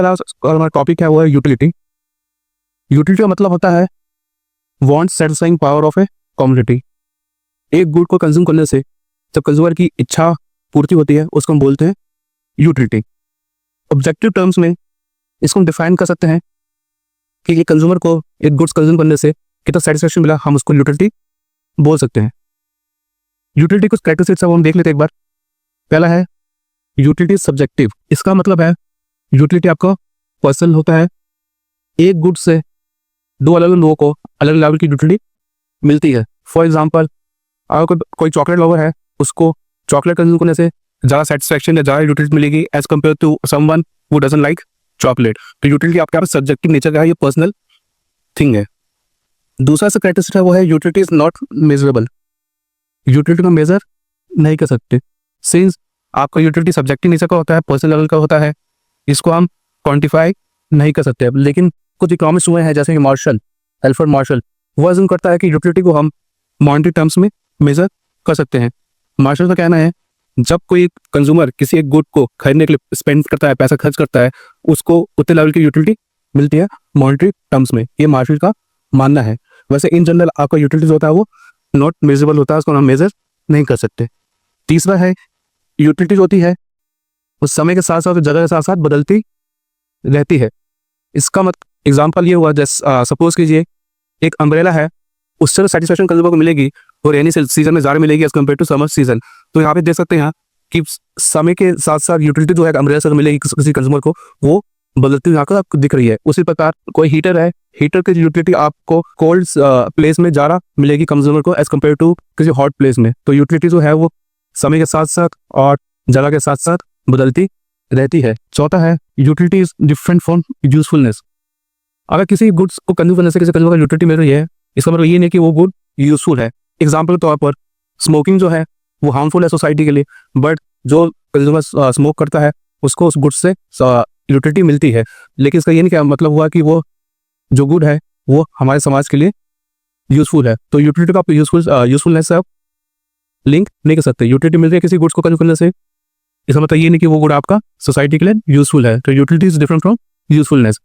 हमारा टॉपिक है वो है यूटिलिटी। यूटिलिटी का मतलब होता है want satisfying power of a community. एक गुड को कंज्यूम करने से जब कंज्यूमर की इच्छा पूर्ति होती है उसको हम बोलते हैं यूटिलिटी। ऑब्जेक्टिव टर्म्स में इसको हम डिफाइन कर सकते हैं कि ये कंज्यूमर को एक गुड्स कंज्यूम करने से कितना सेटिस्फेक्शन मिला, हम उसको यूटिलिटी बोल सकते हैं। यूटिलिटी कुछ कैरेक्टरिस्टिक्स हम देख लेते हैं एक बार। पहला है यूटिलिटी सब्जेक्टिव। इसका मतलब है यूटिलिटी आपका पर्सनल होता है। एक गुड से दो अलग अलग लोगों को अलग लेवल की यूटिलिटी मिलती है। फॉर एग्जांपल, अगर कोई चॉकलेट लवर है, उसको चॉकलेट कंज्यूम करने से ज़्यादा सेटिस्फेक्शन या ज़्यादा यूटिलिटी मिलेगी as compare to someone who doesn't like chocolate. तो यूटिलिटी आपके पास सब्जेक्टिव नेचर का है, ये पर्सनल थिंग है। दूसरा सा कैरेक्टरिस्टिक है वो है utility is not measurable. Utility को मेजर नहीं कर सकते। सिंस आपका यूटिलिटी सब्जेक्टिव नेचर का होता है, पर्सनल लेवल का होता है, इसको हम क्वान्टिफाई नहीं कर सकते। लेकिन कुछ इकोनॉमिक्स हुए हैं जैसे कि मार्शल, अल्फ्रेड मार्शल, वो अज्यूम करता है कि यूटिलिटी को हम मॉनेटरी टर्म्स में मेजर कर सकते हैं। मार्शल का कहना है जब कोई कंज्यूमर किसी एक गुड को खरीदने के लिए स्पेंड करता है, पैसा खर्च करता है, उसको उतने लेवल की यूटिलिटी मिलती है मॉनेटरी टर्म्स में। ये मार्शल का मानना है। वैसे इन जनरल आपका यूटिलिटी होता है वो नॉट मेजरेबल होता है, उसको हम मेजर नहीं कर सकते। तीसरा है यूटिलिटी होती है उस समय के साथ साथ, जगह के साथ साथ बदलती रहती है। इसका मतलब एग्जाम्पल ये हुआ, जैसे सपोज कीजिए एक अम्ब्रेला है, उससे तो सेटिस्फेक्शन कंज्यूमर को मिलेगी और रेनी सीजन में ज़्यादा मिलेगी as compare to summer season. तो यहाँ पे देख सकते हैं कि समय के साथ साथ यूटिलिटी जो है अम्ब्रेला से मिलेगी किसी कंज्यूमर को, वो बदलती यहाँ पर आपको दिख रही है। उसी प्रकार कोई हीटर है, हीटर की यूटिलिटी आपको कोल्ड प्लेस में ज़्यादा मिलेगी कंज्यूमर को एज कम्पेयर टू किसी हॉट प्लेस में। तो यूटिलिटी जो है वो समय के साथ साथ और जगह के साथ साथ बदलती रहती है। चौथा है utility is different from usefulness. अगर किसी गुड्स को कंज्यूम करने से किसी कंज्यूमर का यूटिलिटी मिल रही है, इसका मतलब ये नहीं कि वो गुड यूजफुल है। एग्जाम्पल के तौर पर स्मोकिंग जो है वो हार्मफुल है सोसाइटी के लिए, बट जो कंज्यूमर स्मोक करता है उसको उस गुड से यूटिलिटी मिलती है। लेकिन इसका ये नहीं क्या मतलब हुआ कि वो जो गुड है वो हमारे समाज के लिए यूजफुल है। तो यूटिलिटी का आप यूजफुलनेस से आप लिंक नहीं कर सकते। यूटिलिटी मिल रही है किसी गुड्स को कंज्यूम करने से, इसका मतलब ये नहीं कि वो गुड आपका सोसाइटी के लिए यूजफुल है। तो utility is different from usefulness.